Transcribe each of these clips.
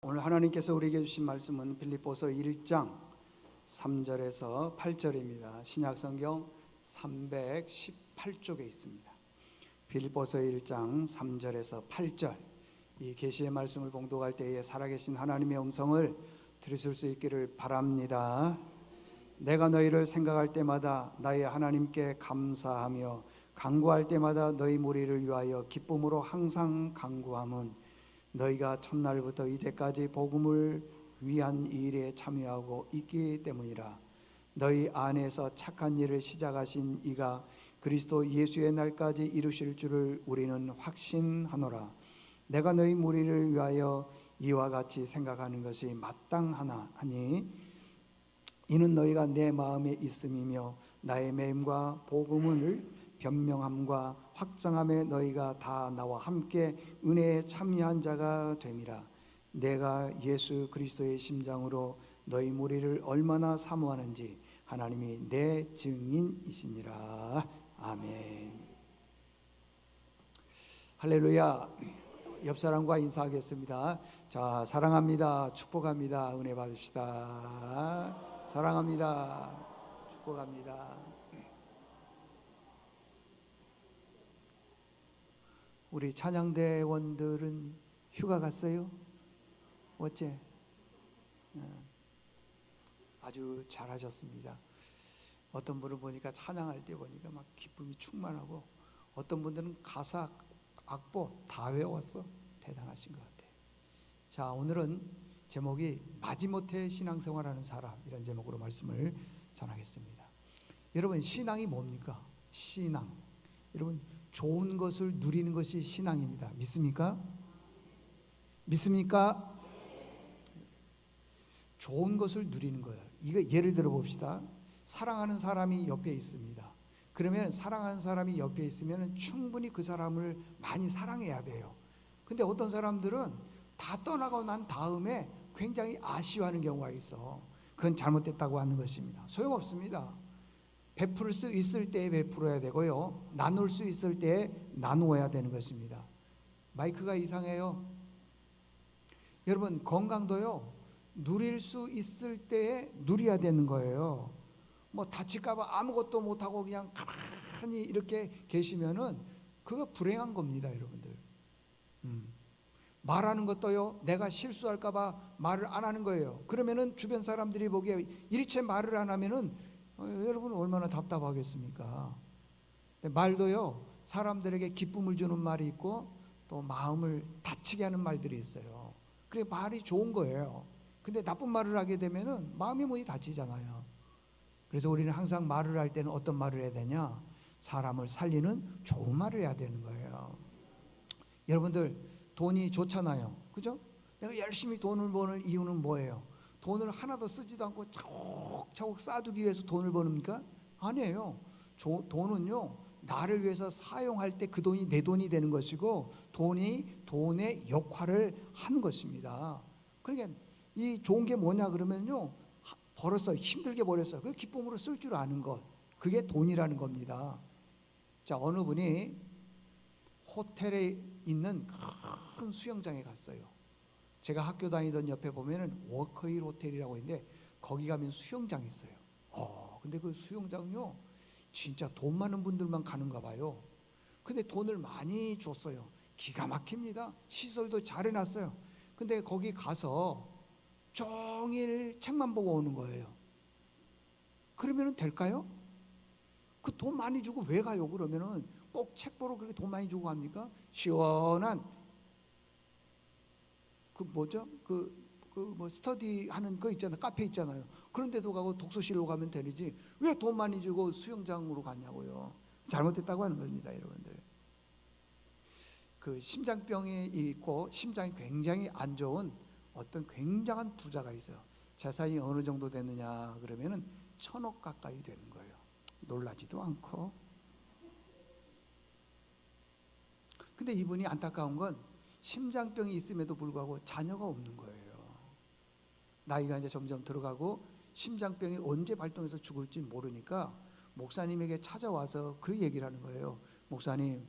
오늘 하나님께서 우리에게 주신 말씀은 빌립보서 1장 3절에서 8절입니다. 신약성경 318쪽에 있습니다. 빌립보서 1장 3절에서 8절, 이 계시의 말씀을 봉독할 때에 살아계신 하나님의 음성을 들으실 수 있기를 바랍니다. 내가 너희를 생각할 때마다 나의 하나님께 감사하며 간구할 때마다 너희 무리를 위하여 기쁨으로 항상 간구함은 너희가 첫날부터 이제까지 복음을 위한 일에 참여하고 있기 때문이라. 너희 안에서 착한 일을 시작하신 이가 그리스도 예수의 날까지 이루실 줄을 우리는 확신하노라. 내가 너희 무리를 위하여 이와 같이 생각하는 것이 마땅하니 이는 너희가 내 마음에 있음이며 나의 매임과 복음을 변명함과 확정함에 너희가 다 나와 함께 은혜에 참여한 자가 됨이라. 내가 예수 그리스도의 심장으로 너희 무리를 얼마나 사모하는지 하나님이 내 증인이시니라. 아멘. 할렐루야. 옆 사람과 인사하겠습니다. 자, 사랑합니다. 축복합니다. 은혜 받읍시다. 사랑합니다. 축복합니다. 우리 찬양대원들은 휴가 갔어요? 어째? 아주 잘하셨습니다. 어떤 분을 보니까 찬양할 때 보니까 막 기쁨이 충만하고, 어떤 분들은 가사 악보 다 외웠어. 대단하신 것 같아요. 자, 오늘은 제목이 마지못해 신앙생활하는 사람, 이런 제목으로 말씀을 전하겠습니다. 여러분, 신앙이 뭡니까? 신앙. 여러분, 좋은 것을 누리는 것이 신앙입니다. 믿습니까? 믿습니까? 좋은 것을 누리는 거예요. 이거 예를 들어 봅시다. 사랑하는 사람이 옆에 있습니다. 그러면 사랑하는 사람이 옆에 있으면 충분히 그 사람을 많이 사랑해야 돼요. 근데 어떤 사람들은 다 떠나고 난 다음에 굉장히 아쉬워하는 경우가 있어. 그건 잘못됐다고 하는 것입니다. 소용없습니다. 베풀 수 있을 때에 베풀어야 되고요, 나눌 수 있을 때에 나누어야 되는 것입니다. 마이크가 이상해요. 여러분, 건강도요, 누릴 수 있을 때에 누려야 되는 거예요. 뭐 다칠까 봐 아무것도 못하고 그냥 가만히 이렇게 계시면은 그거 불행한 겁니다, 여러분들. 말하는 것도요, 내가 실수할까 봐 말을 안 하는 거예요. 그러면은 주변 사람들이 보기에 일체 말을 안 하면은 여러분 얼마나 답답하겠습니까? 말도요, 사람들에게 기쁨을 주는 말이 있고 또 마음을 다치게 하는 말들이 있어요. 그래, 말이 좋은 거예요. 근데 나쁜 말을 하게 되면은 마음이 문이 닫히잖아요. 그래서 우리는 항상 말을 할 때는 어떤 말을 해야 되냐? 사람을 살리는 좋은 말을 해야 되는 거예요. 여러분들, 돈이 좋잖아요. 그죠? 내가 열심히 돈을 버는 이유는 뭐예요? 돈을 하나도 쓰지도 않고 차곡차곡 쌓아두기 위해서 돈을 버닙니까? 아니에요. 돈은요, 나를 위해서 사용할 때 그 돈이 내 돈이 되는 것이고, 돈이 돈의 역할을 하는 것입니다. 그러니까 이 좋은 게 뭐냐 그러면요, 벌었어, 힘들게 벌었어, 그 기쁨으로 쓸 줄 아는 것, 그게 돈이라는 겁니다. 자, 어느 분이 호텔에 있는 큰 수영장에 갔어요. 제가 학교 다니던 옆에 보면은 워커힐 호텔이라고 있는데 거기 가면 수영장이 있어요. 근데 그 수영장요, 진짜 돈 많은 분들만 가는가 봐요. 근데 돈을 많이 줬어요. 기가 막힙니다. 시설도 잘 해놨어요. 근데 거기 가서 종일 책만 보고 오는 거예요. 그러면은 될까요? 그 돈 많이 주고 왜 가요? 그러면은 꼭 책 보러 그렇게 돈 많이 주고 갑니까? 시원한 그 뭐죠? 뭐 스터디 하는 거 있잖아요. 카페 있잖아요. 그런 데도 가고 독서실로 가면 되지. 왜 돈 많이 주고 수영장으로 갔냐고요. 잘못됐다고 하는 겁니다, 여러분들. 그 심장병이 있고 심장이 굉장히 안 좋은 어떤 굉장한 부자가 있어요. 재산이 어느 정도 됐느냐 그러면은 1,000억 가까이 되는 거예요. 놀라지도 않고. 근데 이분이 안타까운 건 심장병이 있음에도 불구하고 자녀가 없는 거예요. 나이가 이제 점점 들어가고 심장병이 언제 발동해서 죽을지 모르니까 목사님에게 찾아와서 그 얘기를 하는 거예요. 목사님,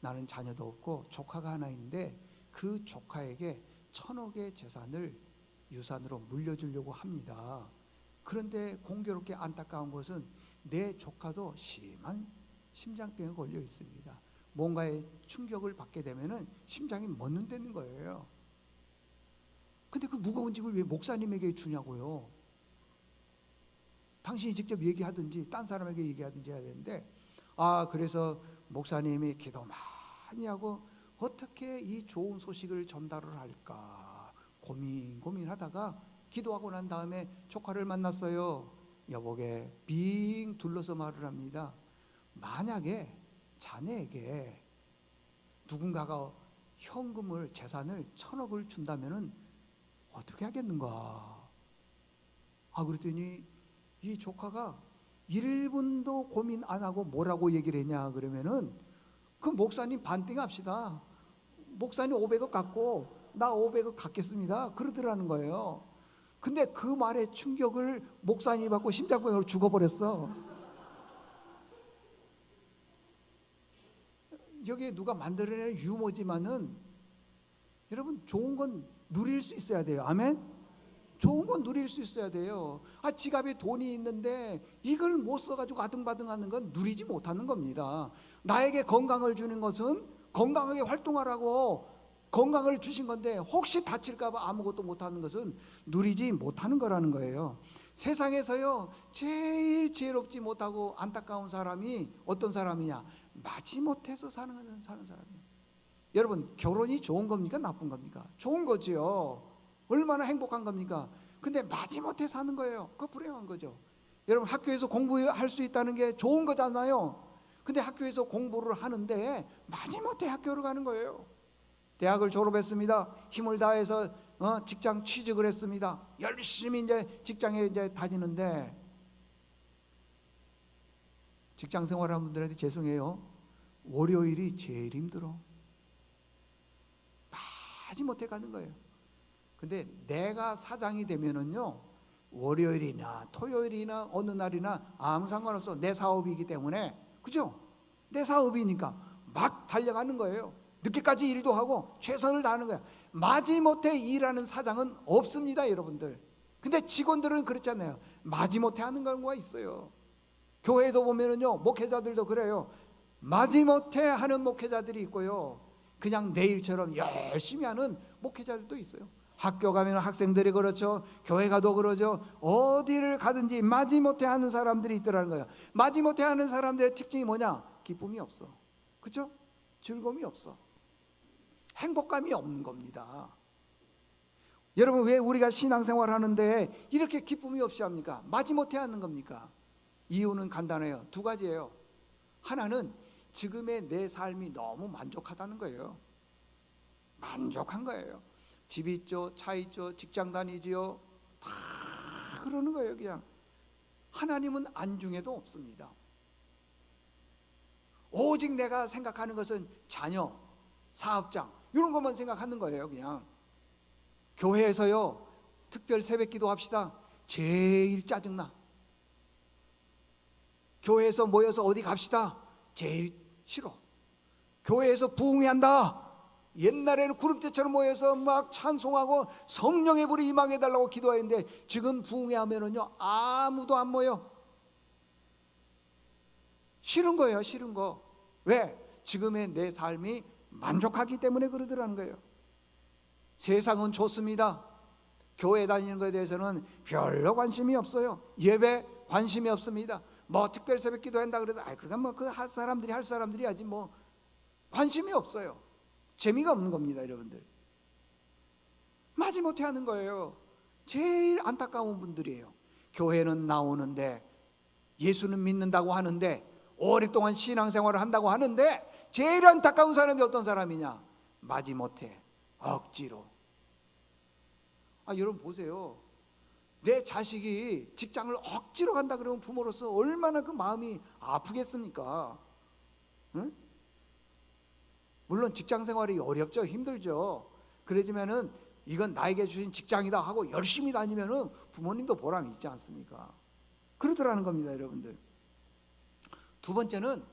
나는 자녀도 없고 조카가 하나 있는데 그 조카에게 1,000억의 재산을 유산으로 물려주려고 합니다. 그런데 공교롭게 안타까운 것은 내 조카도 심한 심장병에 걸려 있습니다. 뭔가에 충격을 받게 되면은 심장이 멎는다는 거예요. 근데 그 무거운 짐을 왜 목사님에게 주냐고요. 당신이 직접 얘기하든지 딴 사람에게 얘기하든지 해야 되는데, 그래서 목사님이 기도 많이 하고 어떻게 이 좋은 소식을 전달을 할까 고민하다가 기도하고 난 다음에 조카를 만났어요. 여보게 빙 둘러서 말을 합니다. 만약에 자네에게 누군가가 현금을 재산을 1,000억을 준다면은 어떻게 하겠는가? 그랬더니 이 조카가 1분도 고민 안 하고 뭐라고 얘기를 했냐 그러면은, 그 목사님 반띵합시다. 목사님 500억 갖고 나 500억 갖겠습니다. 그러더라는 거예요. 근데 그 말에 충격을 목사님이 받고 심장병으로 죽어버렸어. 여기에 누가 만들어낸 유머지만은 여러분, 좋은 건 누릴 수 있어야 돼요. 아멘? 좋은 건 누릴 수 있어야 돼요. 지갑에 돈이 있는데 이걸 못 써가지고 아등바등하는 건 누리지 못하는 겁니다. 나에게 건강을 주는 것은 건강하게 활동하라고 건강을 주신 건데, 혹시 다칠까봐 아무것도 못하는 것은 누리지 못하는 거라는 거예요. 세상에서요 제일 지혜롭지 못하고 안타까운 사람이 어떤 사람이냐? 마지못해서 사는 사람이에요. 여러분, 결혼이 좋은 겁니까? 나쁜 겁니까? 좋은 거지요. 얼마나 행복한 겁니까? 근데 마지못해 사는 거예요. 그거 불행한 거죠. 여러분, 학교에서 공부할 수 있다는 게 좋은 거잖아요. 근데 학교에서 공부를 하는데 마지못해 학교를 가는 거예요. 대학을 졸업했습니다. 힘을 다해서 직장 취직을 했습니다. 열심히 이제 직장에 이제 다니는데, 직장 생활하는 분들한테 죄송해요. 월요일이 제일 힘들어. 마지못해 가는 거예요. 근데 내가 사장이 되면은요, 월요일이나 토요일이나 어느 날이나 아무 상관없어. 내 사업이기 때문에, 그죠? 내 사업이니까 막 달려가는 거예요. 늦게까지 일도 하고 최선을 다하는 거야. 마지못해 일하는 사장은 없습니다, 여러분들. 근데 직원들은 그렇잖아요. 마지못해 하는 경우가 있어요. 교회도 보면은요, 목회자들도 그래요. 마지못해 하는 목회자들이 있고요, 그냥 내일처럼 열심히 하는 목회자들도 있어요. 학교 가면 학생들이 그렇죠. 교회 가도 그러죠. 어디를 가든지 마지못해 하는 사람들이 있더라는 거예요. 마지못해 하는 사람들의 특징이 뭐냐? 기쁨이 없어. 그렇죠? 즐거움이 없어. 행복감이 없는 겁니다. 여러분, 왜 우리가 신앙생활 하는데 이렇게 기쁨이 없이 합니까? 마지못해 하는 겁니까? 이유는 간단해요. 두 가지예요. 하나는 지금의 내 삶이 너무 만족하다는 거예요. 만족한 거예요. 집 있죠, 차 있죠, 직장 다니지요, 다 그러는 거예요. 그냥 하나님은 안중에도 없습니다. 오직 내가 생각하는 것은 자녀, 사업장, 이런 것만 생각하는 거예요. 그냥 교회에서요 특별 새벽기도 합시다. 제일 짜증나. 교회에서 모여서 어디 갑시다. 제일 싫어. 교회에서 부흥회 한다. 옛날에는 구름대처럼 모여서 막 찬송하고 성령의 불이 임하게 해달라고 기도했는데, 지금 부흥회 하면은요 아무도 안 모여. 싫은 거예요. 싫은 거. 왜? 지금의 내 삶이 만족하기 때문에 그러더라는 거예요. 세상은 좋습니다. 교회 다니는 것에 대해서는 별로 관심이 없어요. 예배 관심이 없습니다. 뭐 특별 새벽 기도한다 그래도 그건 뭐 그 할 사람들이 할 사람들이 하지, 뭐 관심이 없어요. 재미가 없는 겁니다, 여러분들. 마지못해 하는 거예요. 제일 안타까운 분들이에요. 교회는 나오는데, 예수는 믿는다고 하는데, 오랫동안 신앙생활을 한다고 하는데, 제일 안타까운 사람이 어떤 사람이냐? 마지못해 억지로. 여러분 보세요. 내 자식이 직장을 억지로 간다 그러면 부모로서 얼마나 그 마음이 아프겠습니까? 응? 물론 직장 생활이 어렵죠. 힘들죠. 그러지만은 이건 나에게 주신 직장이다 하고 열심히 다니면은 부모님도 보람이 있지 않습니까? 그러더라는 겁니다, 여러분들. 두 번째는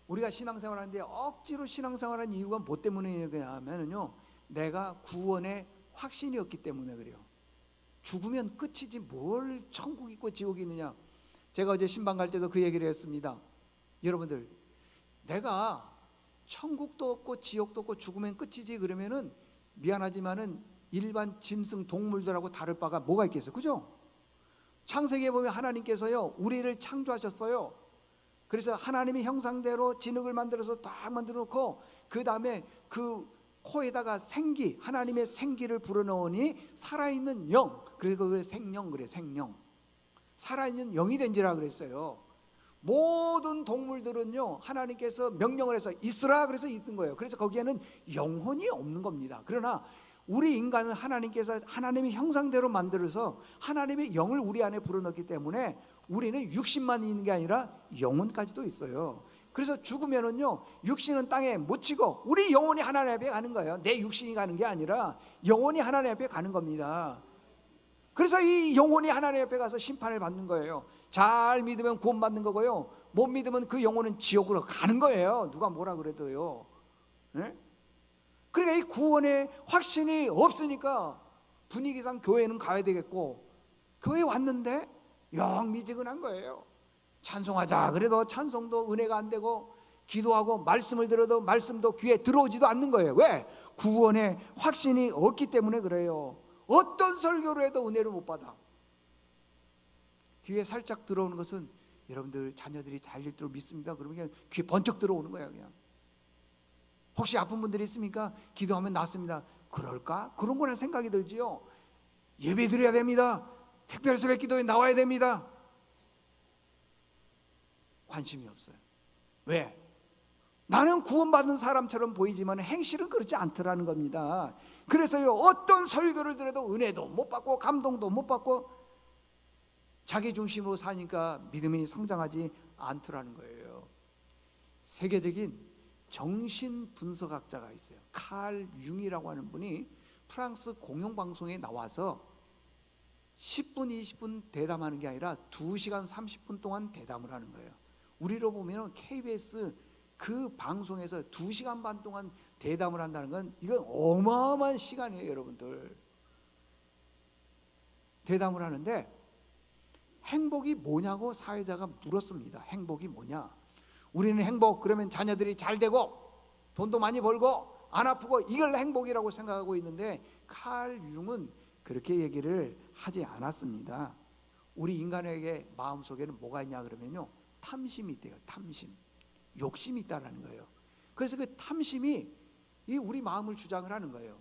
우리가 신앙생활하는데 억지로 신앙생활하는 이유가 뭐 때문이냐면요, 내가 구원의 확신이 없기 때문에 그래요. 죽으면 끝이지 뭘 천국 있고 지옥이 있느냐. 제가 어제 신방 갈 때도 그 얘기를 했습니다. 여러분들, 내가 천국도 없고 지옥도 없고 죽으면 끝이지 그러면은 미안하지만은 일반 짐승 동물들하고 다를 바가 뭐가 있겠어요? 그죠? 창세기에 보면 하나님께서요 우리를 창조하셨어요. 그래서 하나님의 형상대로 진흙을 만들어서 딱 만들어 놓고 그 다음에 그 코에다가 생기, 하나님의 생기를 불어넣으니 살아있는 영, 그리고 그걸 생령 그래. 생령, 살아있는 영이 된지라 그랬어요. 모든 동물들은요 하나님께서 명령을 해서 있으라 그래서 있던 거예요. 그래서 거기에는 영혼이 없는 겁니다. 그러나 우리 인간은 하나님께서 하나님의 형상대로 만들어서 하나님의 영을 우리 안에 불어넣기 때문에 우리는 육신만 있는 게 아니라 영혼까지도 있어요. 그래서 죽으면은요 육신은 땅에 묻히고 우리 영혼이 하나님 앞에 가는 거예요. 내 육신이 가는 게 아니라 영혼이 하나님 앞에 가는 겁니다. 그래서 이 영혼이 하나님 앞에 가서 심판을 받는 거예요. 잘 믿으면 구원받는 거고요, 못 믿으면 그 영혼은 지옥으로 가는 거예요. 누가 뭐라 그래도요. 네? 그러니까 이 구원의 확신이 없으니까 분위기상 교회는 가야 되겠고, 교회 왔는데 영 미지근한 거예요. 찬송하자 그래도 찬송도 은혜가 안 되고, 기도하고 말씀을 들어도 말씀도 귀에 들어오지도 않는 거예요. 왜? 구원의 확신이 없기 때문에 그래요. 어떤 설교를 해도 은혜를 못 받아. 귀에 살짝 들어오는 것은 여러분들 자녀들이 잘 읽도록 믿습니다. 그러면 그냥 귀에 번쩍 들어오는 거예요. 그냥 혹시 아픈 분들이 있습니까? 기도하면 낫습니다. 그럴까? 그런 거나 생각이 들지요. 예배 드려야 됩니다. 특별 새벽 기도에 나와야 됩니다. 관심이 없어요. 왜? 나는 구원받은 사람처럼 보이지만 행실은 그렇지 않더라는 겁니다. 그래서요 어떤 설교를 들어도 은혜도 못 받고 감동도 못 받고 자기 중심으로 사니까 믿음이 성장하지 않더라는 거예요. 세계적인 정신 분석학자가 있어요. 칼 융이라고 하는 분이 프랑스 공영방송에 나와서 10분 20분 대담하는 게 아니라 2시간 30분 동안 대담을 하는 거예요. 우리로 보면 KBS 그 방송에서 2시간 반 동안 대담을 한다는 건 이건 어마어마한 시간이에요. 여러분들, 대담을 하는데 행복이 뭐냐고 사회자가 물었습니다. 행복이 뭐냐? 우리는 행복 그러면 자녀들이 잘 되고 돈도 많이 벌고 안 아프고 이걸 행복이라고 생각하고 있는데, 칼 융은 그렇게 얘기를 하지 않았습니다. 우리 인간에게 마음속에는 뭐가 있냐 그러면요 탐심이 있대요. 탐심, 욕심이 있다라는 거예요. 그래서 그 탐심이 이 우리 마음을 주장을 하는 거예요.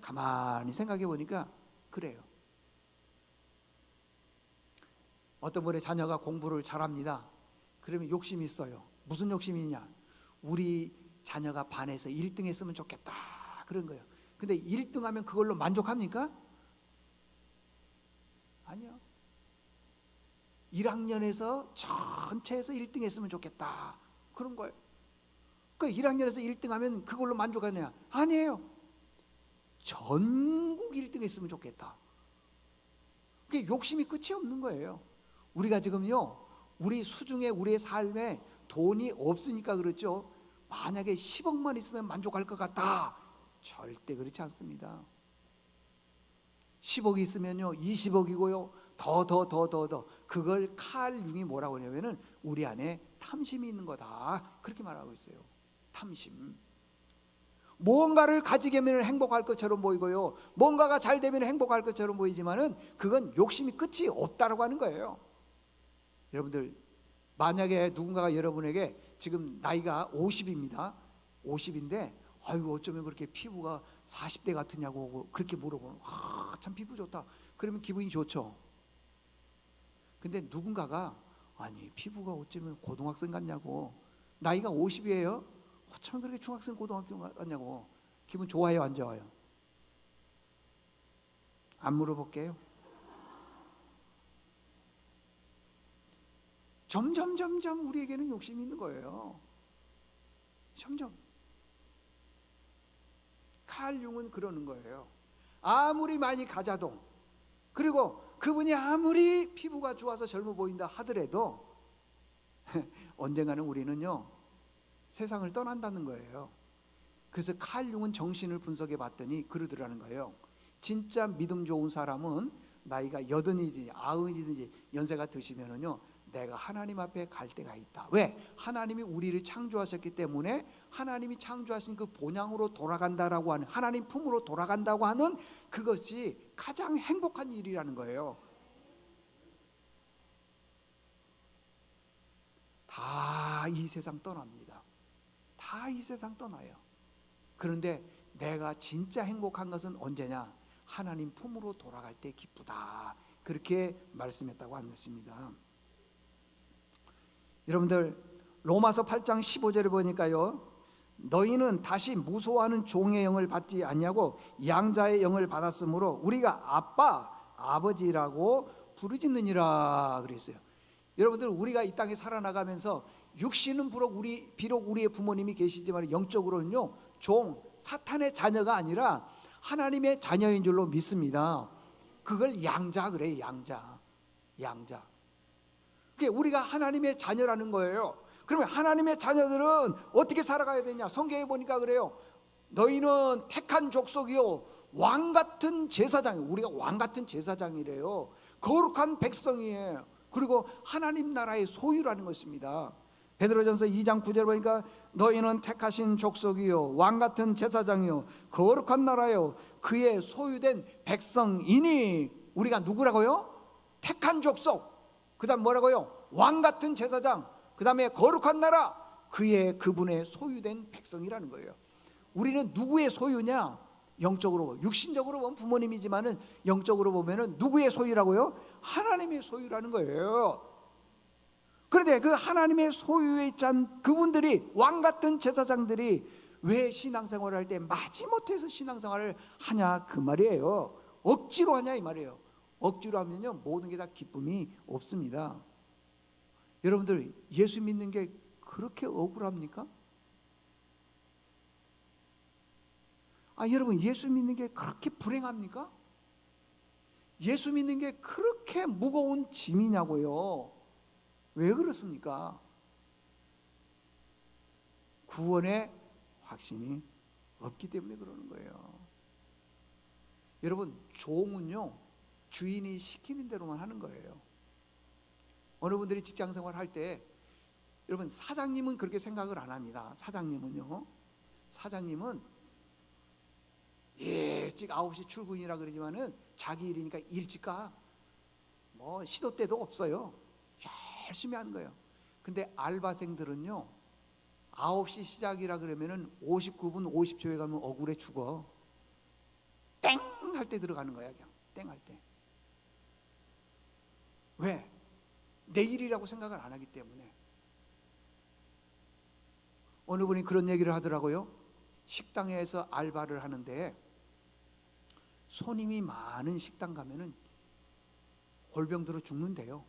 가만히 생각해 보니까 그래요. 어떤 분의 자녀가 공부를 잘합니다. 그러면 욕심이 있어요. 무슨 욕심이냐? 우리 자녀가 반에서 1등 했으면 좋겠다 그런 거예요. 근데 1등 하면 그걸로 만족합니까? 아니요. 1학년에서 전체에서 1등 했으면 좋겠다 그런 거예요. 그 1학년에서 1등 하면 그걸로 만족하느냐? 아니에요. 전국 1등 했으면 좋겠다. 그게 욕심이 끝이 없는 거예요. 우리가 지금요 우리 수중에 우리의 삶에 돈이 없으니까 그렇죠. 만약에 10억만 있으면 만족할 것 같다, 절대 그렇지 않습니다. 10억이 있으면요 20억이고요 더 그걸 칼 융이 뭐라고 하냐면은 우리 안에 탐심이 있는 거다 그렇게 말하고 있어요. 탐심. 뭔가를 가지게 되면 행복할 것처럼 보이고요, 뭔가가 잘 되면 행복할 것처럼 보이지만은 그건 욕심이 끝이 없다라고 하는 거예요. 여러분들, 만약에 누군가가 여러분에게 지금 나이가 50입니다 50인데 아이고 어쩌면 그렇게 피부가 40대 같으냐고 그렇게 물어보면 참 피부 좋다 그러면 기분이 좋죠. 근데 누군가가 아니 피부가 어쩌면 고등학생 같냐고, 나이가 50이에요 어쩌면 그렇게 중학생 고등학생 같냐고, 기분 좋아요 안 좋아요? 안 물어볼게요. 점점 우리에게는 욕심이 있는 거예요. 점점. 칼 융은 그러는 거예요. 아무리 많이 가져도, 그리고 그분이 아무리 피부가 좋아서 젊어 보인다 하더라도 언젠가는 우리는요 세상을 떠난다는 거예요. 그래서 칼 융은 정신을 분석해 봤더니 그러더라는 거예요. 진짜 믿음 좋은 사람은 나이가 80이든지 90이든지 연세가 드시면은요, 내가 하나님 앞에 갈 때가 있다. 왜? 하나님이 우리를 창조하셨기 때문에 하나님이 창조하신 그 본향으로 돌아간다라고 하는, 하나님 품으로 돌아간다고 하는 그것이 가장 행복한 일이라는 거예요. 다 이 세상 떠납니다. 다 이 세상 떠나요. 그런데 내가 진짜 행복한 것은 언제냐? 하나님 품으로 돌아갈 때 기쁘다. 그렇게 말씀했다고 하는 것입니다. 여러분들, 로마서 8장 15절에 보니까요, 너희는 다시 무소하는 종의 영을 받지 않냐고 양자의 영을 받았으므로 우리가 아빠, 아버지라고 부르짖느니라 그랬어요. 여러분들, 우리가 이 땅에 살아나가면서 육신은 비록 우리의 부모님이 계시지만 영적으로는요, 종, 사탄의 자녀가 아니라 하나님의 자녀인 줄로 믿습니다. 그걸 양자 그래요. 양자. 그게 우리가 하나님의 자녀라는 거예요. 그러면 하나님의 자녀들은 어떻게 살아가야 되냐? 성경에 보니까 그래요. 너희는 택한 족속이요, 왕같은 제사장. 우리가 왕같은 제사장이래요. 거룩한 백성이에요. 그리고 하나님 나라의 소유라는 것입니다. 베드로전서 2장 9절 보니까 너희는 택하신 족속이요, 왕같은 제사장이요, 거룩한 나라요, 그의 소유된 백성이니. 우리가 누구라고요? 택한 족속. 그 다음 뭐라고요? 왕같은 제사장. 그 다음에 거룩한 나라, 그분의 소유된 백성이라는 거예요. 우리는 누구의 소유냐? 영적으로, 육신적으로 보면 부모님이지만은 영적으로 보면은 누구의 소유라고요? 하나님의 소유라는 거예요. 그런데 그 하나님의 소유에 있던 그분들이, 왕같은 제사장들이 왜 신앙생활을 할 때 마지못해서 신앙생활을 하냐 그 말이에요. 억지로 하냐 이 말이에요. 억지로 하면요, 모든 게 다 기쁨이 없습니다. 여러분들, 예수 믿는 게 그렇게 억울합니까? 여러분, 예수 믿는 게 그렇게 불행합니까? 예수 믿는 게 그렇게 무거운 짐이냐고요. 왜 그렇습니까? 구원의 확신이 없기 때문에 그러는 거예요. 여러분, 종은요, 주인이 시키는 대로만 하는 거예요. 어느 분들이 직장생활 할 때, 여러분, 사장님은 그렇게 생각을 안 합니다. 사장님은 일찍 9시 출근이라 그러지만은 자기 일이니까 일찍 가. 뭐 시도 때도 없어요. 열심히 하는 거예요. 근데 알바생들은요, 9시 시작이라 그러면은 59분 50초에 가면 억울해 죽어. 땡 할 때 들어가는 거야. 그냥 땡 할 때. 왜? 내일이라고 생각을 안 하기 때문에. 어느 분이 그런 얘기를 하더라고요. 식당에서 알바를 하는데 손님이 많은 식당 가면은 골병 들어 죽는데요.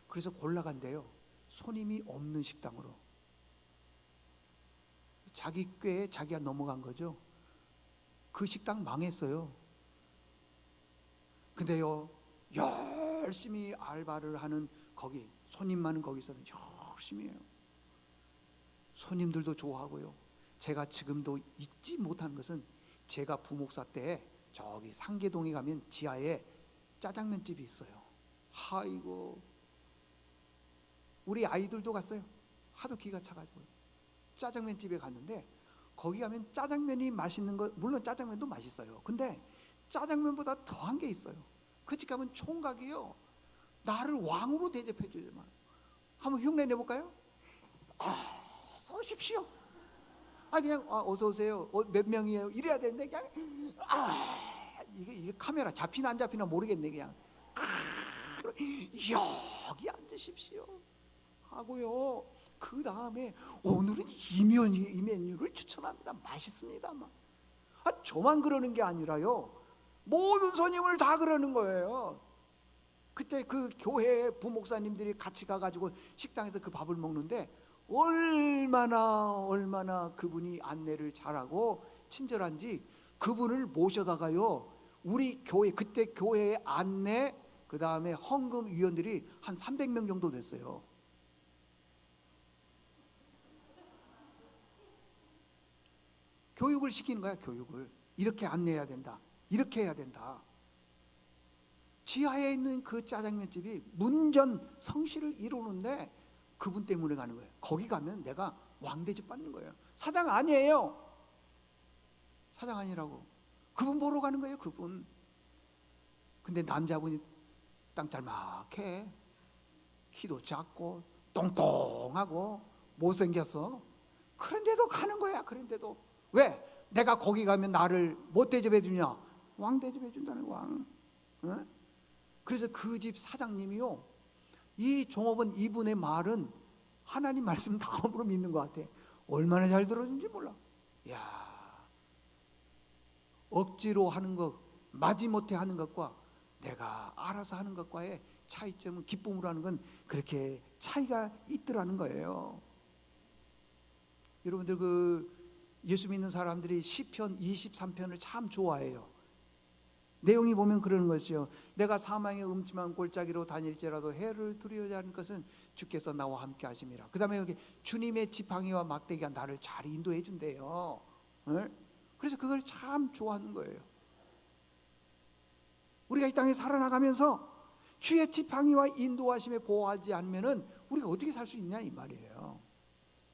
그래서 골라간대요. 손님이 없는 식당으로. 자기 꾀에 자기가 넘어간 거죠. 그 식당 망했어요. 근데요, 열심히 알바를 하는 거기, 손님 많은 거기서는 열심히 해요. 손님들도 좋아하고요. 제가 지금도 잊지 못하는 것은, 제가 부목사 때 저기 상계동에 가면 지하에 짜장면 집이 있어요. 아이고, 우리 아이들도 갔어요. 하도 기가 차가지고 짜장면 집에 갔는데, 거기 가면 짜장면이 맛있는 거, 물론 짜장면도 맛있어요. 근데 짜장면보다 더한 게 있어요. 그 집 가면 총각이요, 나를 왕으로 대접해 주지만. 한번 흉내 내볼까요? 서십시오. 그냥 어서 오세요. 몇 명이에요? 이래야 되는데 그냥 이게 카메라 잡히나 안 잡히나 모르겠네. 그냥 여기 앉으십시오 하고요. 그 다음에 오늘은 이 메뉴를 추천합니다. 맛있습니다. 저만 그러는 게 아니라요, 모든 손님을 다 그러는 거예요. 그때 그 교회 부목사님들이 같이 가가지고 식당에서 그 밥을 먹는데, 얼마나 그분이 안내를 잘하고 친절한지, 그분을 모셔다가요, 우리 교회, 그때 교회의 안내, 그 다음에 헌금 위원들이 한 300명 정도 됐어요. 교육을 시키는 거야. 교육을 이렇게 안내해야 된다. 이렇게 해야 된다. 지하에 있는 그 짜장면집이 문전 성시를 이루는데 그분 때문에 가는 거예요. 거기 가면 내가 왕대접 받는 거예요. 사장 아니에요. 사장 아니라고. 그분 보러 가는 거예요. 그분. 근데 남자분이 땅짤막해. 키도 작고 똥똥하고 못생겼어. 그런데도 가는 거야. 그런데도. 왜? 내가 거기 가면 나를 못 대접해 주냐? 왕 대접해 준다는 왕. 어? 그래서 그 집 사장님이요, 이 종업원 이분의 말은 하나님 말씀 다음으로 믿는 것 같아. 얼마나 잘 들어준지 몰라. 야, 억지로 하는 것, 마지못해 하는 것과 내가 알아서 하는 것과의 차이점은, 기쁨으로 하는 건 그렇게 차이가 있더라는 거예요. 여러분들 그 예수 믿는 사람들이 시편 23편을 참 좋아해요. 내용이 보면 그러는 것이요, 내가 사망의 음침한 골짜기로 다닐지라도 해를 두려워하지 않을 것은 주께서 나와 함께 하심이라. 그 다음에 여기 주님의 지팡이와 막대기가 나를 잘 인도해 준대요. 그래서 그걸 참 좋아하는 거예요. 우리가 이 땅에 살아나가면서 주의 지팡이와 인도하심에 보호하지 않으면 우리가 어떻게 살 수 있냐 이 말이에요.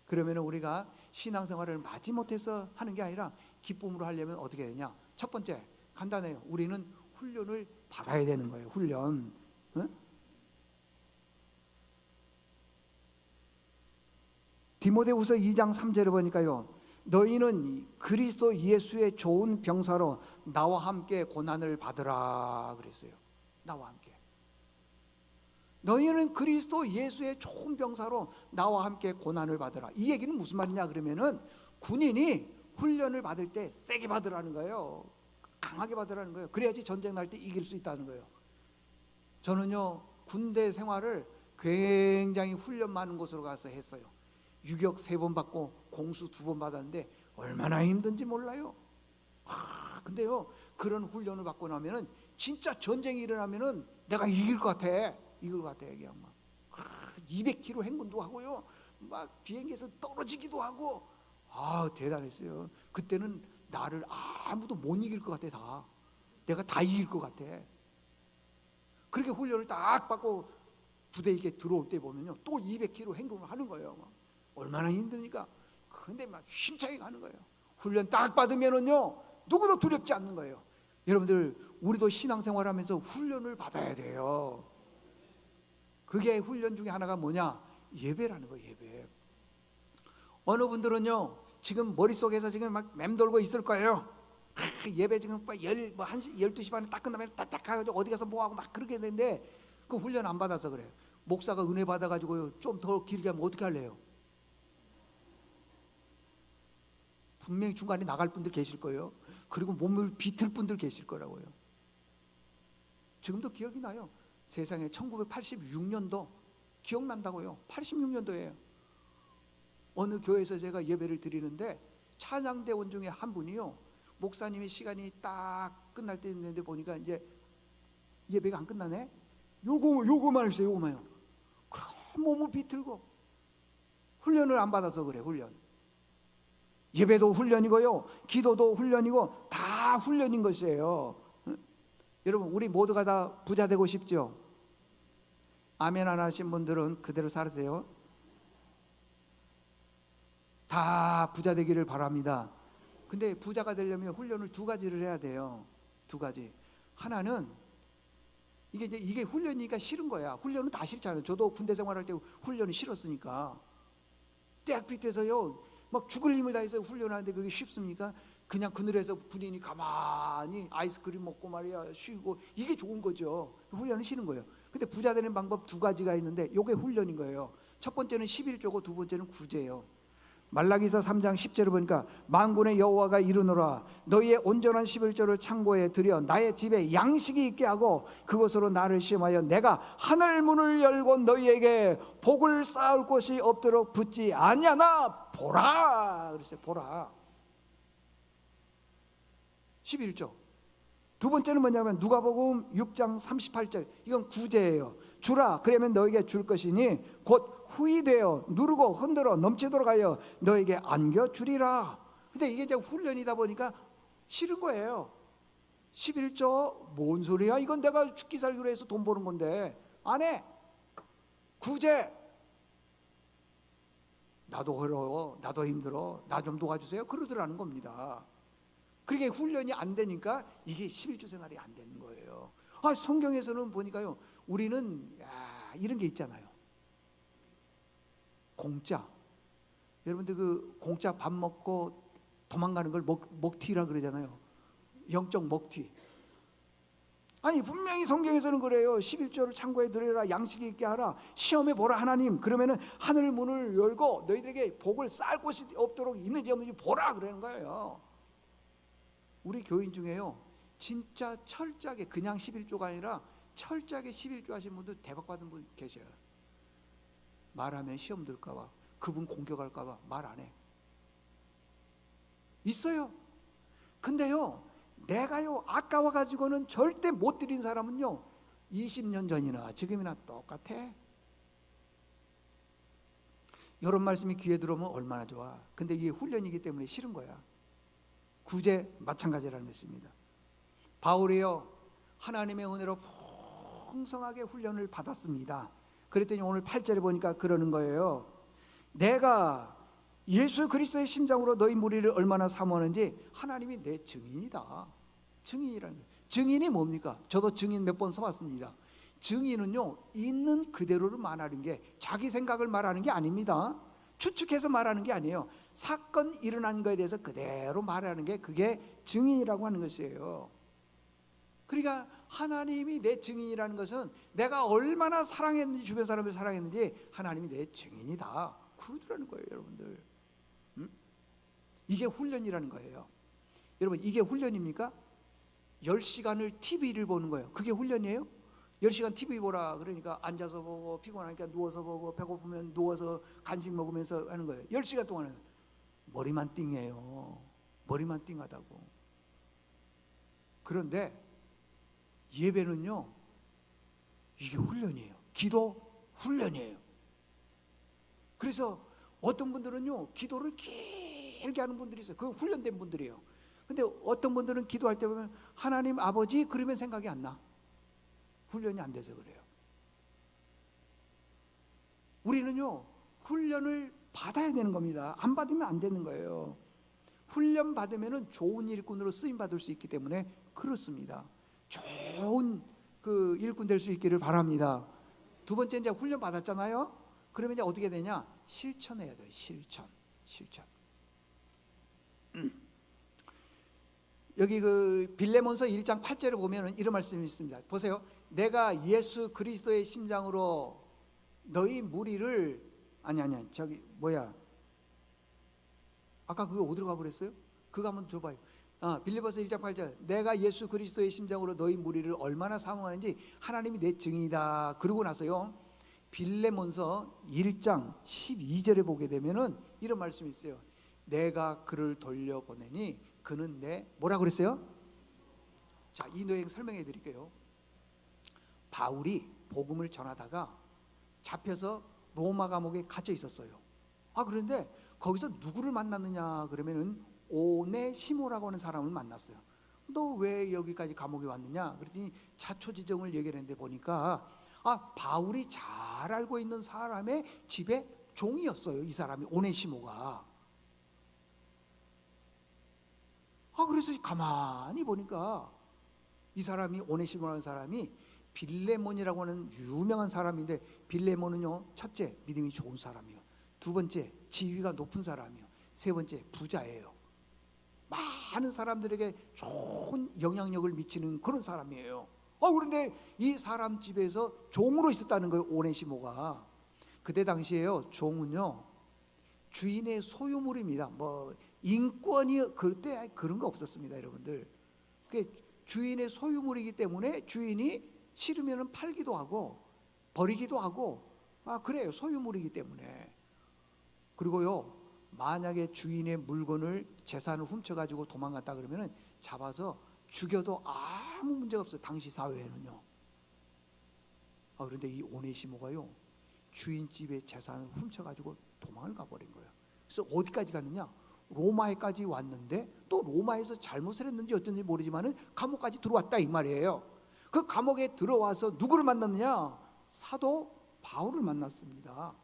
그러면 우리가 신앙생활을 마지못해서 하는 게 아니라 기쁨으로 하려면 어떻게 되냐? 첫 번째, 간단해요. 우리는 훈련을 받아야 되는 거예요. 훈련. 디모데후서 2장 3절을 보니까요, 너희는 그리스도 예수의 좋은 병사로 나와 함께 고난을 받으라 그랬어요. 나와 함께. 너희는 그리스도 예수의 좋은 병사로 나와 함께 고난을 받으라. 이 얘기는 무슨 말이냐 그러면은, 군인이 훈련을 받을 때 세게 받으라는 거예요. 강하게 받으라는 거예요. 그래야지 전쟁 날 때 이길 수 있다는 거예요. 저는요, 군대 생활을 굉장히 훈련 많은 곳으로 가서 했어요. 유격 3번 받고 공수 2번 받았는데 얼마나 힘든지 몰라요. 근데요, 그런 훈련을 받고 나면은 진짜 전쟁이 일어나면은 내가 이길 것 같아. 이길 것 같아. 그냥 막 200km 행군도 하고요, 막 비행기에서 떨어지기도 하고. 대단했어요. 그때는 나를 아무도 못 이길 것 같아. 다 내가 다 이길 것 같아. 그렇게 훈련을 딱 받고 부대에 이렇게 들어올 때 보면요, 또 200km 행군을 하는 거예요. 막 얼마나 힘드니까. 근데 막 힘차게 가는 거예요. 훈련 딱 받으면은요, 누구도 두렵지 않는 거예요. 여러분들, 우리도 신앙생활하면서 훈련을 받아야 돼요. 그게 훈련 중에 하나가 뭐냐? 예배라는 거예요. 예배. 어느 분들은요, 지금 머릿속에서 지금 막 맴돌고 있을 거예요. 예배 지금 12시 반에 딱 끝나면 딱딱 가가지고 어디 가서 뭐하고 막 그렇게 되는데, 그 훈련 안 받아서 그래요. 목사가 은혜 받아가지고 좀 더 길게 하면 어떻게 할래요? 분명히 중간에 나갈 분들 계실 거예요. 그리고 몸을 비틀 분들 계실 거라고요. 지금도 기억이 나요. 세상에 1986년도 기억난다고요. 86년도예요. 어느 교회에서 제가 예배를 드리는데 찬양대원 중에 한 분이요, 목사님이 시간이 딱 끝날 때 있는데 보니까 이제 예배가 안 끝나네. 요거만 했어요. 요거만요. 그럼 몸을 비틀고. 훈련을 안 받아서 그래. 훈련. 예배도 훈련이고요, 기도도 훈련이고, 다 훈련인 것이에요. 여러분, 우리 모두가 다 부자 되고 싶죠? 아멘 안 하신 분들은 그대로 살으세요. 다 부자 되기를 바랍니다. 근데 부자가 되려면 훈련을 2가지를 해야 돼요. 2가지. 하나는 이게 훈련이니까 싫은 거야. 훈련은 다 싫잖아요. 저도 군대 생활할 때 훈련이 싫었으니까. 대학 밑에서요, 막 죽을 힘을 다해서 훈련하는데 그게 쉽습니까? 그냥 그늘에서 군인이 가만히 아이스크림 먹고 말이야 쉬고, 이게 좋은 거죠. 훈련은 싫은 거예요. 근데 부자 되는 방법 2가지가 있는데 이게 훈련인 거예요. 첫 번째는 11조고 두 번째는 구제예요. 말라기서 3장 10절을 보니까, 만군의 여호와가 이르노라, 너희의 온전한 11조를 창고에 들여 나의 집에 양식이 있게 하고 그것으로 나를 시험하여 내가 하늘 문을 열고 너희에게 복을 쌓을 곳이 없도록 붙지 아니하나 보라. 그랬어요. 보라. 11조. 두 번째는 뭐냐면 누가복음 6장 38절. 이건 구제예요. 주라, 그러면 너에게 줄 것이니 곧 후히 되어 누르고 흔들어 넘치도록 하여 너에게 안겨주리라. 근데 이게 이제 훈련이다 보니까 싫은 거예요. 11조 뭔 소리야? 이건 내가 죽기 살기로 해서 돈 버는 건데 안 해. 구제. 나도 어려워, 나도 힘들어, 나 좀 도와주세요, 그러더라는 겁니다. 그게 훈련이 안 되니까 이게 11조 생활이 안 되는 거예요. 성경에서는 보니까요, 우리는 이런 게 있잖아요. 공짜. 여러분들 그 공짜 밥 먹고 도망가는 걸 먹튀라 그러잖아요. 영적 먹튀. 아니 분명히 성경에서는 그래요. 11조를 창고에 들여라, 양식 있게 하라, 시험해 보라 하나님. 그러면은 하늘 문을 열고 너희들에게 복을 쌓을 곳이 없도록 있는지 없는지 보라 그러는 거예요. 우리 교인 중에요, 진짜 철저하게 그냥 11조가 아니라 철저하게 11조 하신 분들 대박 받은 분 계셔요. 말하면 시험 들까 봐, 그분 공격할까 봐 말 안 해. 있어요. 근데요, 내가요 아까워 가지고는 절대 못 드린 사람은요 20년 전이나 지금이나 똑같아. 이런 말씀이 귀에 들어오면 얼마나 좋아. 근데 이게 훈련이기 때문에 싫은 거야. 구제 마찬가지라는 것입니다. 바울이요, 하나님의 은혜로 풍성하게 훈련을 받았습니다. 그랬더니 오늘 8절에 보니까 그러는 거예요. 내가 예수 그리스도의 심장으로 너희 무리를 얼마나 사모하는지 하나님이 내 증인이다. 증인이라는 거예요. 증인이 뭡니까? 저도 증인 몇 번 써봤습니다. 증인은요, 있는 그대로를 말하는 게, 자기 생각을 말하는 게 아닙니다. 추측해서 말하는 게 아니에요. 사건 일어난 거에 대해서 그대로 말하는 게, 그게 증인이라고 하는 것이에요. 그러니까 하나님이 내 증인이라는 것은 내가 얼마나 사랑했는지, 주변 사람을 사랑했는지 하나님이 내 증인이다, 그러더라는 거예요. 여러분들, 이게 훈련이라는 거예요. 여러분, 이게 훈련입니까? 10시간을 TV를 보는 거예요. 그게 훈련이에요? 10시간 TV 보라 그러니까 앉아서 보고, 피곤하니까 누워서 보고, 배고프면 누워서 간식 먹으면서 하는 거예요. 10시간 동안은 머리만 띵해요. 머리만 띵하다고. 그런데 예배는요, 이게 훈련이에요. 기도 훈련이에요. 그래서 어떤 분들은요, 기도를 길게 하는 분들이 있어요. 그건 훈련된 분들이에요. 근데 어떤 분들은 기도할 때 보면 하나님 아버지 그러면 생각이 안 나. 훈련이 안 돼서 그래요. 우리는요, 훈련을 받아야 되는 겁니다. 안 받으면 안 되는 거예요. 훈련 받으면 좋은 일꾼으로 쓰임 받을 수 있기 때문에 그렇습니다. 좋은 그 일꾼 될 수 있기를 바랍니다. 두 번째, 이제 훈련 받았잖아요. 그러면 이제 어떻게 되냐? 실천해야 돼요. 실천. 여기 그 빌레몬서 1장 8절에 보면은 이런 말씀이 있습니다. 보세요. 내가 예수 그리스도의 심장으로 너희 무리를 저기 뭐야? 아까 그거 어디로 가버렸어요? 그거 한번 줘봐요. 빌립보서 1장 8절. 내가 예수 그리스도의 심장으로 너희 무리를 얼마나 사모하는지 하나님이 내 증인이다. 그러고 나서요, 빌레몬서 1장 12절에 보게 되면은 이런 말씀이 있어요. 내가 그를 돌려보내니 그는 내 뭐라 그랬어요? 자, 이 내용 설명해 드릴게요. 바울이 복음을 전하다가 잡혀서 로마 감옥에 갇혀 있었어요. 그런데 거기서 누구를 만났느냐 그러면은 오네시모라고 하는 사람을 만났어요. 너 왜 여기까지 감옥에 왔느냐 그랬더니 자초지종을 얘기했는데 보니까 바울이 잘 알고 있는 사람의 집에 종이었어요. 이 사람이, 오네시모가. 그래서 가만히 보니까 이 사람이, 오네시모라는 사람이 빌레몬이라고 하는 유명한 사람인데, 빌레몬은요, 첫째 믿음이 좋은 사람이요, 두 번째 지위가 높은 사람이요, 세 번째 부자예요. 많은 사람들에게 좋은 영향력을 미치는 그런 사람이에요. 그런데 이 사람 집에서 종으로 있었다는 거예요, 오네시모가. 그때 당시에요, 종은요 주인의 소유물입니다. 뭐 인권이 그때 그런 거 없었습니다, 여러분들. 그게 주인의 소유물이기 때문에 주인이 싫으면 팔기도 하고 버리기도 하고, 그래요. 소유물이기 때문에. 그리고요, 만약에 주인의 물건을, 재산을 훔쳐가지고 도망갔다 그러면 잡아서 죽여도 아무 문제가 없어요, 당시 사회에는요. 그런데 이 오네시모가요, 주인 집의 재산을 훔쳐가지고 도망을 가버린 거예요. 그래서 어디까지 갔느냐? 로마에까지 왔는데 또 로마에서 잘못을 했는지 어쩐지 모르지만은 감옥까지 들어왔다 이 말이에요. 그 감옥에 들어와서 누구를 만났느냐? 사도 바울을 만났습니다.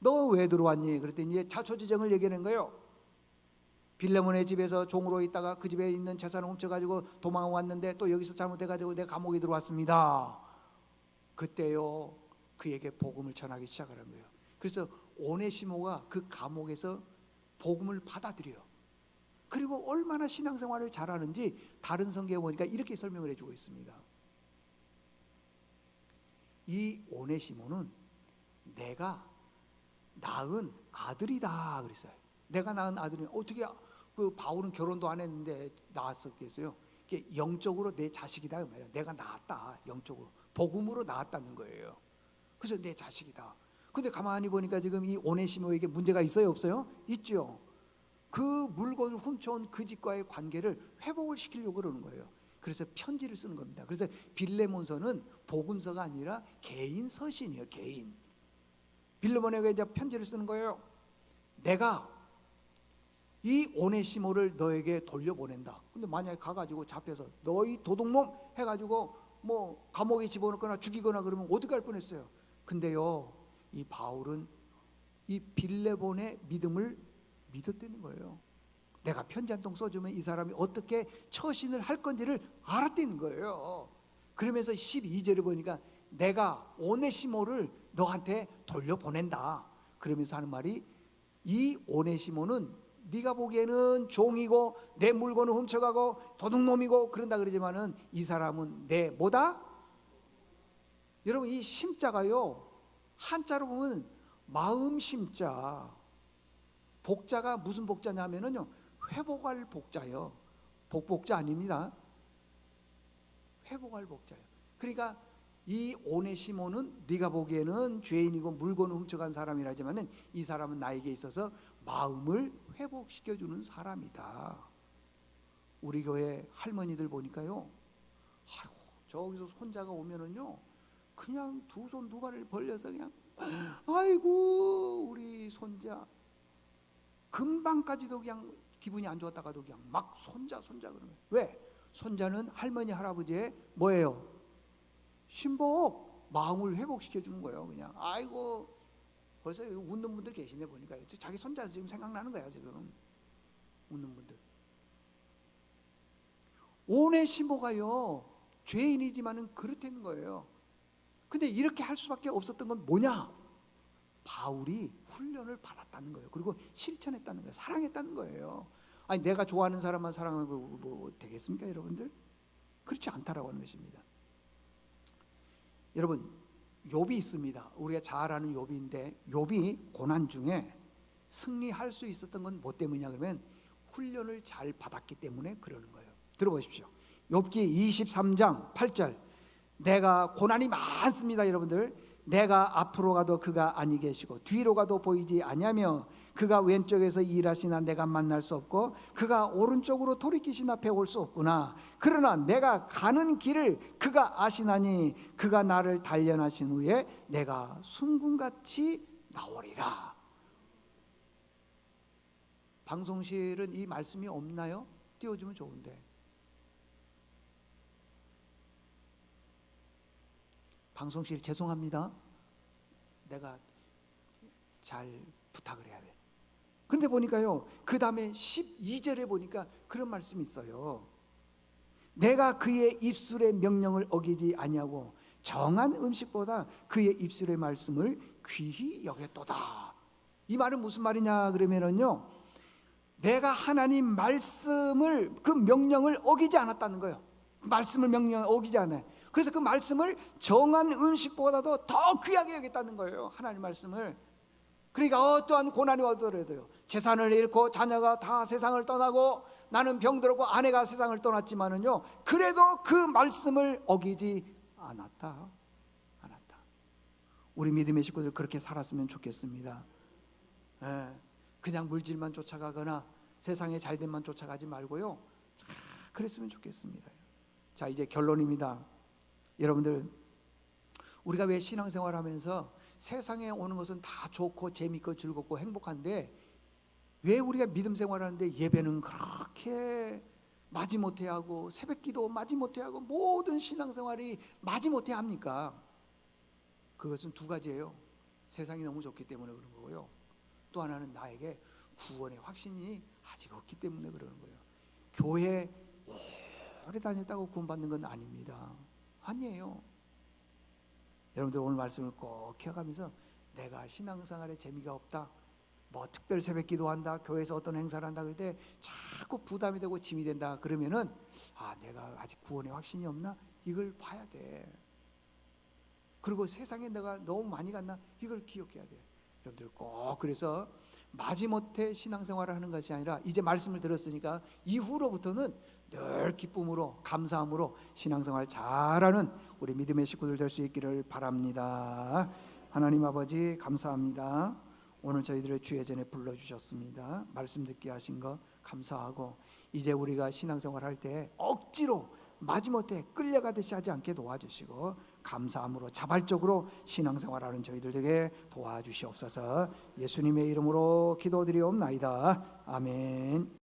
너 왜 들어왔니? 그랬더니 자초지정을 얘기하는 거예요. 빌레몬의 집에서 종으로 있다가 그 집에 있는 재산을 훔쳐가지고 도망왔는데 또 여기서 잘못해가지고 내 감옥에 들어왔습니다. 그때요 그에게 복음을 전하기 시작하는 거예요. 그래서 오네시모가 그 감옥에서 복음을 받아들여요. 그리고 얼마나 신앙생활을 잘하는지 다른 성경에 보니까 이렇게 설명을 해주고 있습니다. 이 오네시모는 내가 낳은 아들이다 그랬어요. 내가 낳은 아들이 어떻게 그 바울은 결혼도 안 했는데 낳았었겠어요? 이게 영적으로 내 자식이다 그 말이야. 내가 낳았다 영적으로 복음으로 낳았다는 거예요. 그래서 내 자식이다. 근데 가만히 보니까 지금 이 오네시모에게 문제가 있어요 없어요? 있죠. 그 물건을 훔쳐온 그 집과의 관계를 회복을 시키려고 그러는 거예요. 그래서 편지를 쓰는 겁니다. 그래서 빌레몬서는 복음서가 아니라 개인 서신이에요. 개인. 빌레몬에게 이제 편지를 쓰는 거예요. 내가 이 오네시모를 너에게 돌려보낸다. 근데 만약에 가가지고 잡혀서 너희 도둑놈 해가지고 뭐 감옥에 집어넣거나 죽이거나 그러면 어떻게 할 뻔했어요. 근데요 이 바울은 이 빌레몬의 믿음을 믿었다는 거예요. 내가 편지 한 통 써주면 이 사람이 어떻게 처신을 할 건지를 알았다는 거예요. 그러면서 12절에 보니까 내가 오네시모를 너한테 돌려보낸다. 그러면서 하는 말이 이 오네시모는 네가 보기에는 종이고 내 물건을 훔쳐가고 도둑놈이고 그런다 그러지만은 이 사람은 내 뭐다? 여러분 이 심자가요 한자로 보면 마음 심자, 복자가 무슨 복자냐면은요 회복할 복자요. 복복자 아닙니다. 회복할 복자요. 그러니까 이 오네시모는 네가 보기에는 죄인이고 물건을 훔쳐간 사람이라지만은 이 사람은 나에게 있어서 마음을 회복시켜주는 사람이다. 우리 교회 할머니들 보니까요, 아이고 저기서 손자가 오면은요, 그냥 두 손 두 발을 벌려서 그냥 아이고 우리 손자 금방까지도 그냥 기분이 안 좋았다가도 그냥 막 손자 그러는 거예요. 왜? 손자는 할머니 할아버지의 뭐예요? 신복, 마음을 회복시켜 주는 거예요. 그냥 아이고 벌써 웃는 분들 계시네 보니까 자기 손자 지금 생각나는 거야 지금 웃는 분들. 오네시모가요 죄인이지만은 그렇다는 거예요. 근데 이렇게 할 수밖에 없었던 건 뭐냐? 바울이 훈련을 받았다는 거예요. 그리고 실천했다는 거예요. 사랑했다는 거예요. 아니 내가 좋아하는 사람만 사랑하고 뭐 되겠습니까 여러분들? 그렇지 않다라고 하는 것입니다. 여러분 욥이 있습니다. 우리가 잘 아는 욥인데 욥이 고난 중에 승리할 수 있었던 건 뭐 때문이냐 그러면 훈련을 잘 받았기 때문에 그러는 거예요. 들어보십시오. 욥기 23장 8절 내가 고난이 많습니다 여러분들. 내가 앞으로 가도 그가 아니 계시고 뒤로 가도 보이지 아니하며 그가 왼쪽에서 일하시나 내가 만날 수 없고 그가 오른쪽으로 돌이키시나 배울 수 없구나. 그러나 내가 가는 길을 그가 아시나니 그가 나를 단련하신 후에 내가 순금같이 나오리라. 방송실은 이 말씀이 없나요? 띄워주면 좋은데. 방송실 죄송합니다. 내가 잘 부탁을 해야 돼. 그런데 보니까요 그 다음에 12절에 보니까 그런 말씀이 있어요. 내가 그의 입술의 명령을 어기지 아니하고 정한 음식보다 그의 입술의 말씀을 귀히 여겼도다. 이 말은 무슨 말이냐 그러면은요 내가 하나님 말씀을 그 명령을 어기지 않았다는 거예요. 말씀을 명령을 어기지 않아요. 그래서 그 말씀을 정한 음식보다도 더 귀하게 여겼다는 거예요. 하나님 말씀을. 그러니까 어떠한 고난이 와더라도요 재산을 잃고 자녀가 다 세상을 떠나고 나는 병들었고 아내가 세상을 떠났지만은요 그래도 그 말씀을 어기지 않았다. 우리 믿음의 식구들 그렇게 살았으면 좋겠습니다. 그냥 물질만 쫓아가거나 세상의 잘됨만 쫓아가지 말고요 그랬으면 좋겠습니다. 자 이제 결론입니다. 여러분들 우리가 왜 신앙생활하면서 세상에 오는 것은 다 좋고 재밌고 즐겁고 행복한데 왜 우리가 믿음 생활하는데 예배는 그렇게 마지못해 하고 새벽기도 마지못해 하고 모든 신앙생활이 마지못해 합니까? 그것은 두 가지예요. 세상이 너무 좋기 때문에 그런 거고요. 또 하나는 나에게 구원의 확신이 아직 없기 때문에 그러는 거예요. 교회 오래 다녔다고 구원받는 건 아닙니다. 아니에요. 여러분들 오늘 말씀을 꼭 기억하면서 내가 신앙생활에 재미가 없다, 뭐 특별 새벽 기도한다, 교회에서 어떤 행사를 한다 그럴 때 자꾸 부담이 되고 짐이 된다 그러면은 내가 아직 구원의 확신이 없나? 이걸 봐야 돼. 그리고 세상에 내가 너무 많이 갔나? 이걸 기억해야 돼. 여러분들 꼭 그래서 마지못해 신앙생활을 하는 것이 아니라 이제 말씀을 들었으니까 이후로부터는 늘 기쁨으로 감사함으로 신앙생활 잘하는 우리 믿음의 식구들 될 수 있기를 바랍니다. 하나님 아버지 감사합니다. 오늘 저희들의 주의 전에 불러주셨습니다. 말씀 듣게 하신 거 감사하고 이제 우리가 신앙생활 할 때 억지로 마지못해 끌려가듯이 하지 않게 도와주시고 감사함으로 자발적으로 신앙생활하는 저희들에게 도와주시옵소서. 예수님의 이름으로 기도드리옵나이다. 아멘.